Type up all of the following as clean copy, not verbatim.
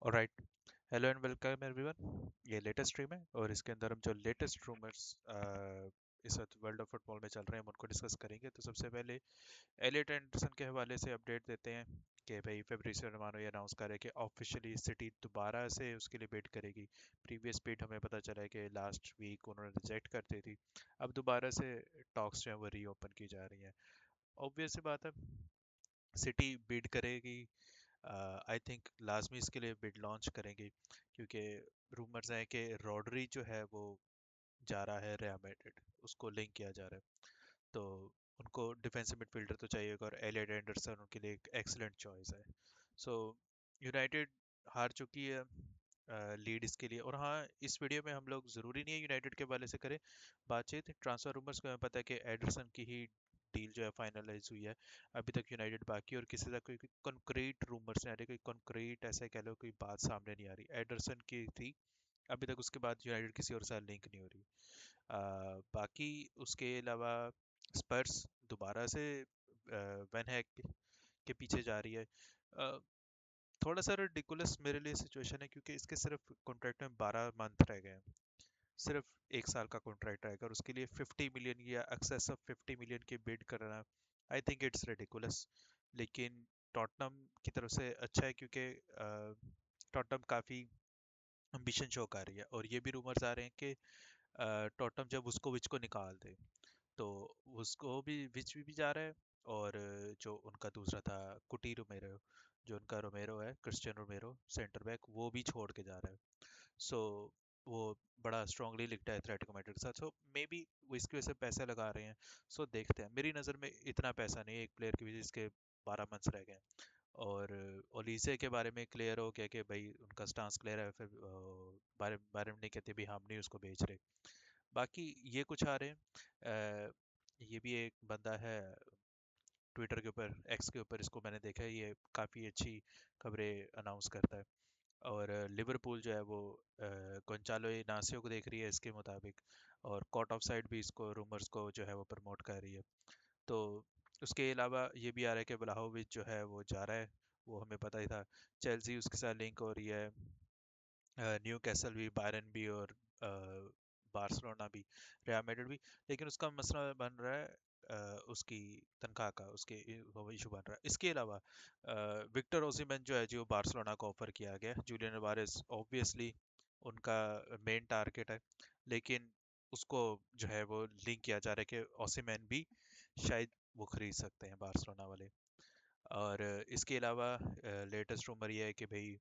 Alright. Hello and welcome everyone. ये latest stream है और इसके अंदर हम जो लेटेस्ट रूमर्स इस वक्त वर्ल्ड ऑफ फुटबॉल में चल रहे हैं हम उनको डिस्कस करेंगे। तो सबसे पहले एलियट एंडरसन के हवाले से अपडेट देते हैं कि भाई फेब्रिसियो रोमानो ये अनाउंस कर रहे हैं कि ऑफिशियली सिटी दोबारा से उसके लिए बिड करेगी। प्रीवियस बिड हमें पता चला है कि लास्ट वीक उन्होंने रिजेक्ट कर दी थी। अब दोबारा से टॉक्स जो है वो रीओपन की जा रही हैं। ऑब्वियस सी बात है, सिटी बिड करेगी। आई थिंक लाजमी इसके लिए बिड लॉन्च करेंगे क्योंकि रूमर्स हैं कि रॉड्री जो है वो जा रहा है रियल मैड्रिड, उसको लिंक किया जा रहा है। तो उनको डिफेंसिव मिडफील्डर तो चाहिए होगा और एलियट एंडरसन उनके लिए एक एक्सीलेंट चॉइस है। सो यूनाइटेड हार चुकी है लीड इसके लिए। और हाँ, इस वीडियो में हम लोग ज़रूरी नहीं है यूनाइटेड के वाले से करें बातचीत। ट्रांसफर रूमर्स को हमें पता है कि एडरसन की ही डील जो है फाइनलाइज हुई है। अभी तक यूनाइटेड बाकी और किसी का कोई कॉन्क्रीट रूमर्स नहीं आ रही, कोई कॉन्क्रीट ऐसा कह लो कोई बात सामने नहीं आ रही। एडरसन की थी, अभी तक उसके बाद यूनाइटेड किसी और साथ लिंक नहीं हो रही। बाकी उसके अलावा स्पर्स दोबारा से वैन हैक के पीछे जा रही है। थोड़ा सा रिडिकुलस मेरे लिए सिचुएशन है क्योंकि इसके सिर्फ कॉन्ट्रैक्ट में 12 मंथ रह गए हैं। सिर्फ 1 साल का कॉन्ट्रैक्ट रहेगा और उसके लिए 50 मिलियन या एक्सेस ऑफ 50 मिलियन की बिड करना, आई थिंक इट्स रेडिकुलस। लेकिन टॉटनम की तरफ से अच्छा है क्योंकि टॉटनम काफ़ी एम्बिशन शो कर रही है और ये भी रूमर्स आ रहे हैं कि टॉटनम जब उसको विच को निकाल दे तो उसको भी विच भी जा रहा है। और जो उनका दूसरा था कुटी रोमेरो, जो उनका रोमेरो है क्रिस्टियन रोमेरो सेंटर बैक, वो भी छोड़ के जा रहा है। सो वो बड़ा स्ट्रांगली लिखता है एथलेटिको मैड्रिड के साथ। सो मे बी वो इसकी वजह से पैसे लगा रहे हैं। सो देखते हैं, मेरी नज़र में इतना पैसा नहीं है एक प्लेयर की वजह से इसके 12 मंथ्स रह गए हैं। और ओलीसे के बारे में क्लियर हो गया कि भाई उनका स्टांस क्लियर है। फिर बारे बारे में नहीं कहते भी हम नहीं उसको बेच रहे। बाकी ये कुछ आ रहे हैं। ये भी एक बंदा है ट्विटर के ऊपर, एक्स के ऊपर, इसको मैंने देखा है, ये काफ़ी अच्छी खबरें अनाउंस करता है। और लिवरपूल जो है वो गोंचालो इनासियो को देख रही है इसके मुताबिक। और कॉट ऑफ साइड भी इसको रूमर्स को जो है वो प्रमोट कर रही है। तो उसके अलावा ये भी आ रहा है कि व्लाहोविच जो है वो जा रहा है, वो हमें पता ही था। चेल्सी उसके साथ लिंक हो रही है, न्यू कैसल भी, बायरन भी और बार्सिलोना भी, रियल मैड्रिड भी। लेकिन उसका मसला बन रहा है उसकी तनख्वाह का, उसके वो इशू बन रहा है। इसके अलावा विक्टर ओसिमेन जो है जो बार्सिलोना को ऑफर किया गया, जूलियन अलवारेज ऑब्वियसली उनका मेन टारगेट है। लेकिन उसको जो है वो लिंक किया जा रहा है कि ओसिमेन भी शायद वो खरीद सकते हैं बार्सिलोना वाले। और इसके अलावा लेटेस्ट रूमर ये है कि भाई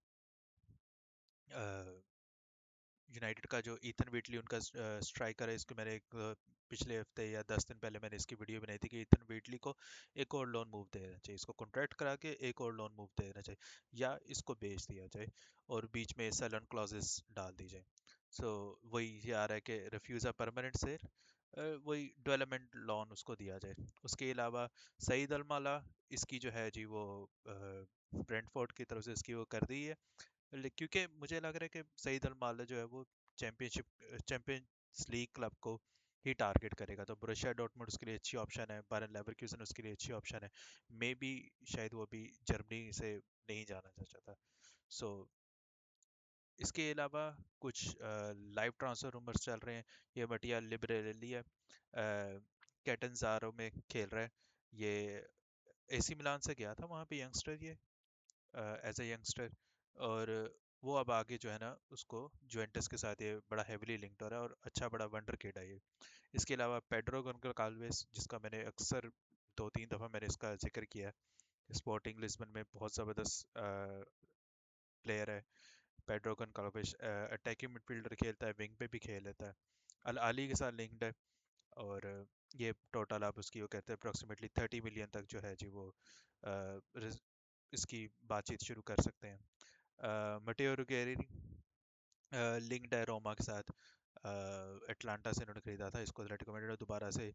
यूनाइटेड का जो ईथन व्हीटली उनका स्ट्राइकर है, इसको मैंने पिछले हफ्ते या 10 दिन पहले मैंने इसकी वीडियो बनाई थी कि ईथन व्हीटली को एक और लोन मूव दे देना चाहिए, इसको कॉन्ट्रैक्ट करा के एक और लोन मूव दे देना चाहिए या इसको बेच दिया जाए और बीच में सेलन क्लॉजेस डाल दी जाए। सो वही ये आ रहा है कि रिफ्यूज़ अ परमानेंट सेल, वही डेवलपमेंट लोन उसको दिया जाए। उसके अलावा सईद अल-माला, इसकी जो है जी वो ब्रेंटफोर्ड की तरफ से इसकी वो कर दी है। क्योंकि मुझे लग रहा है कि सईद अल-माला जो है वो चैंपियंस लीग क्लब को ही टारगेट करेगा। तो बोरुसिया डॉर्टमुंड उसके लिए अच्छी ऑप्शन है, बायरन लेवरक्यूजन उसके लिए अच्छी ऑप्शन है। मे बी शायद वो भी जर्मनी से नहीं जाना चाहता। सो इसके अलावा कुछ लाइव ट्रांसफर रूमर्स चल रहे हैं। ये मटिया लिबरेली है, कैटनजारो में खेल रहा है ये। एसी मिलान से गया था वहाँ पे यंगस्टर, ये एज ए यंगस्टर। और वो अब आगे जो है ना उसको जुवेंटस के साथ ये बड़ा हेविली लिंक्ड हो रहा है और अच्छा बड़ा वंडर किड है ये। इसके अलावा पेड्रो गोंचाल्वेस, जिसका मैंने अक्सर 2-3 दफ़ा मैंने इसका जिक्र किया है, स्पोर्टिंग लिस्बन में बहुत ज़बरदस्त प्लेयर है। पेड्रो गोंचाल्वेस अटैकिंग मिडफील्डर खेलता है, विंग पे भी खेल लेता है, अल आली के साथ लिंक्ड है। और ये टोटल आप उसकी वो कहते हैं अप्रोक्सीमेटली 30 मिलियन तक जो है जी वो इसकी बातचीत शुरू कर सकते हैं। मटेओ रुगेरी लिंक्ड है रोमा के साथ। एटलांटा से इन्होंने खरीदा था इसको, एटलेटिको मैड्रिड ने दोबारा से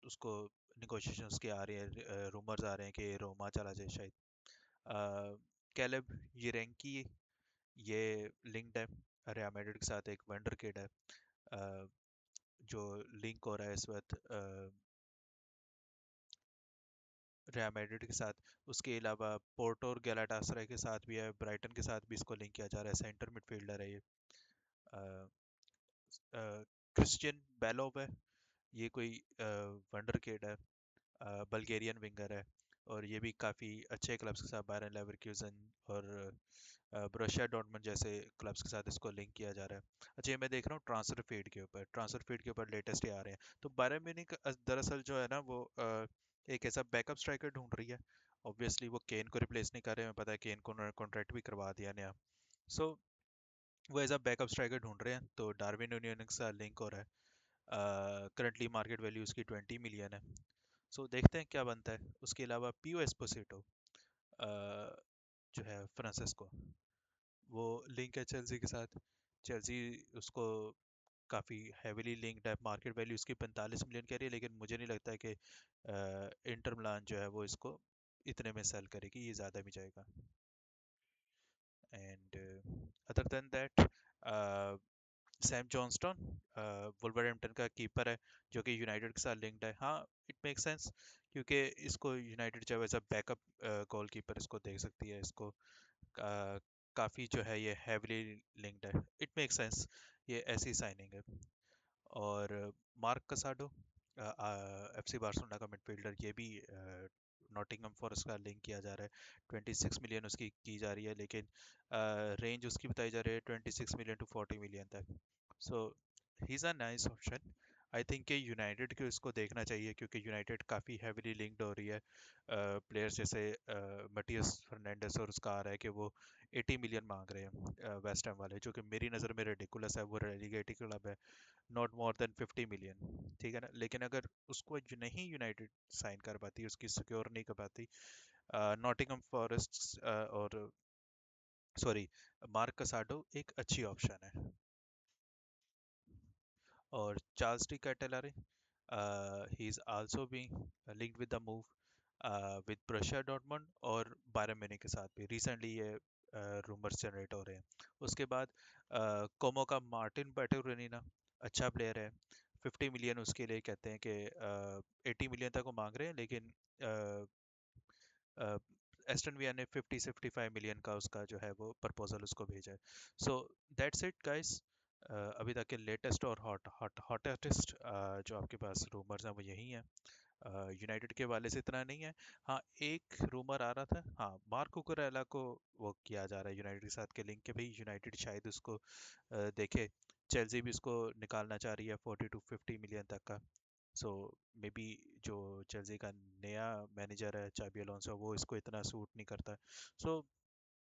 उसको निगोशिएशंस की आ रही है, रूमर्स आ रहे हैं कि रोमा चला जाए शायद। कैलेब यिरेंकी, ये लिंक्ड है रियल मैड्रिड के साथ, एक वंडर किड है अ, जो लिंक हो रहा है इस वक्त रियल मैड्रिड के साथ। उसके अलावा पोर्टो और गैलाटासराय के साथ भी है, ब्राइटन के साथ भी इसको लिंक किया जा रहा है। सेंटर मिडफील्डर है ये। क्रिश्चियन बेलोव है, ये कोई वंडर किड है, बल्गेरियन विंगर है। और ये भी काफ़ी अच्छे क्लब्स के साथ, बायरन लेवरक्यूजन और ब्रोशिया डॉर्टमुंड जैसे क्लब्स के साथ इसको लिंक किया जा रहा है। अच्छा, ये मैं देख रहा हूँ ट्रांसफर फीड के ऊपर लेटेस्ट ये आ रहे हैं। तो बायरन म्यूनिख दरअसल जो है ना वो एक ऐसा बैकअप स्ट्राइकर ढूंढ रही है। ऑब्वियसली वो केन को रिप्लेस नहीं कर रहे हैं, हमें पता है केन को कॉन्ट्रैक्ट भी करवा दिया नया। सो वो एज अ बैकअप स्ट्राइकर ढूंढ रहे हैं, तो डार्विन यूनियन के साथ लिंक हो रहा है। करंटली मार्केट वैल्यू उसकी 20 मिलियन है। सो देखते हैं क्या बनता है। उसके अलावा पियो एस्पोसिटो जो है फ्रांसिस्को, वो लिंक है चेल्सी के साथ। चेल्सी उसको काफ़ी हैविली लिंक्ड है, मार्केट वैल्यू उसकी 45 मिलियन कह रही है, लेकिन मुझे नहीं लगता है कि इंटर मिलान जो है वो इसको इतने में सेल करेगी, ये ज़्यादा भी जाएगा। And other than that, Sam Johnstone Wolverhampton का कीपर है, जो कि यूनाइटेड के साथ लिंक्ड है। हाँ, इट मेक सेंस, क्योंकि इसको यूनाइटेड जब as a backup goalkeeper इसको देख सकती है। इसको काफ़ी जो है ये हैविली लिंक्ड है, इट मेक सेंस, ये ऐसी साइनिंग है। और मार्क कसाडो, एफसी बार्सिलोना का मिडफील्डर, ये भी नॉटिंघम फॉरेस्ट का लिंक किया जा रहा है। 26 मिलियन उसकी की जा रही है, लेकिन रेंज उसकी बताई जा रही है 26 मिलियन टू 40 मिलियन तक। So he is a nice option. I think कि यूनाइटेड को इसको देखना चाहिए, क्योंकि यूनाइटेड काफ़ी हैविली लिंक्ड हो रही है प्लेयर्स जैसे मटियस फर्नांडिस, और उसका आ रहा है कि वो 80 मिलियन मांग रहे हैं वेस्ट हैम वाले, जो कि मेरी नज़र में रेडिकुलस है। वो रेलीगेटेड क्लब है, नॉट मोर देन 50 मिलियन, ठीक है ना। लेकिन अगर उसको जो नहीं यूनाइटेड साइन कर पाती, उसकी सिक्योर नहीं कर पाती, नॉटिंघम फॉरेस्ट और सॉरी मार्क कसाडो एक अच्छी ऑप्शन है। और Charles De Ketelaere, he is also being linked with the move with Borussia Dortmund और बायरन म्यूनिख के साथ भी रिसेंटली ये रूमर्स जनरेट हो रहे हैं। उसके बाद कोमो का मार्टिन बैटुरेनिना, अच्छा प्लेयर है। 50 मिलियन उसके लिए कहते हैं कि 80 मिलियन तक वो मांग रहे हैं, लेकिन एस्टन विया ने 50 से 55 मिलियन का उसका जो है वो प्रपोजल उसको भेजा है। सो दैट्स इट गाइस, अभी तक के लेटेस्ट और हॉटेस्ट जो आपके पास रूमर्स हैं वो यही हैं। यूनाइटेड के वाले से इतना नहीं है। हाँ, एक रूमर आ रहा था, हाँ, मार्क कुकुरेला को वो किया जा रहा है यूनाइटेड के साथ के लिंक के, भाई यूनाइटेड शायद उसको देखे। चेल्सी भी उसको निकालना चाह रही है 40 to 50 मिलियन तक का। सो मे बी जो चेल्सी का नया मैनेजर है चाबी अलोंसो, वो इसको इतना सूट नहीं करता। सो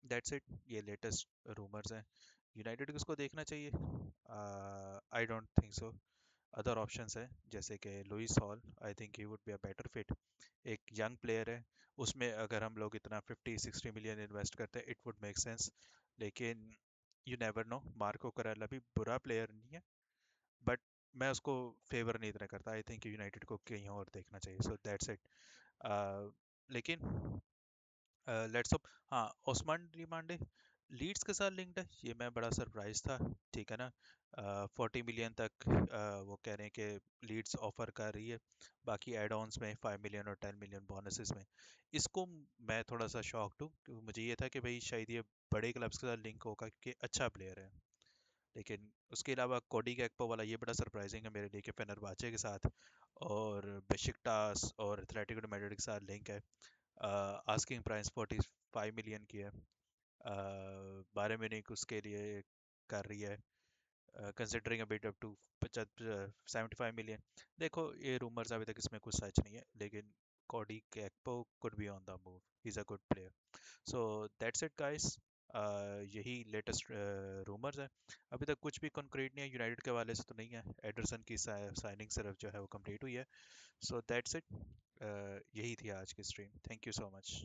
दैट्स इट, ये लेटेस्ट रूमर्स हैं। यूनाइटेड को इसको देखना चाहिए? I don't think so. Other options है जैसे कि Lewis Hall, I think he would be a better fit. एक यंग प्लेयर है, उसमें अगर हम लोग इतना 50-60 मिलियन इन्वेस्ट करते हैं, इट वुड मेक सेंस। लेकिन यू नेवर नो, मार्को करेला भी बुरा प्लेयर नहीं है, बट मैं उसको फेवर नहीं इतना करता। आई थिंक यूनाइटेड को कहीं और देखना चाहिए। सो दैट्स इट। लेकिन लेट्स होप। हाँ, ओस्मान डिमांडे लीड्स के साथ लिंक्ड है, ये मैं बड़ा सरप्राइज था, ठीक है ना। 40 मिलियन तक वो कह रहे हैं कि लीड्स ऑफर कर रही है, बाकी एड ऑन्स में 5 मिलियन और 10 मिलियन बोनसेस में। इसको मैं थोड़ा सा शॉक्ड हूँ, क्योंकि मुझे ये था कि भाई शायद ये बड़े क्लब्स के साथ लिंक होगा, क्योंकि अच्छा प्लेयर है। लेकिन उसके अलावा कोडी गैक्पो वाला ये बड़ा सरप्राइजिंग है मेरे लिए, कि फेनरबाचे के साथ और बेशिकतास और एथलेटिको de मैड्रिड के साथ लिंक है। आस्किंग प्राइस 45 मिलियन की है। बारह म्यूनिख उसके लिए कर रही है, considering a bid up to 75 million. देखो, ये रूमर्स अभी तक इसमें कुछ सच नहीं है, लेकिन Cody Gakpo could be on the move, he is a good player. So that's it guys, यही लेटेस्ट रूमर्स है। अभी तक कुछ भी कंक्रीट नहीं है, यूनाइटेड के वाले से तो नहीं है। एडरसन की साइनिंग सिर्फ जो है वो कंप्लीट हुई है। सो दैट्स इट, यही थी आज की stream. Thank you so much.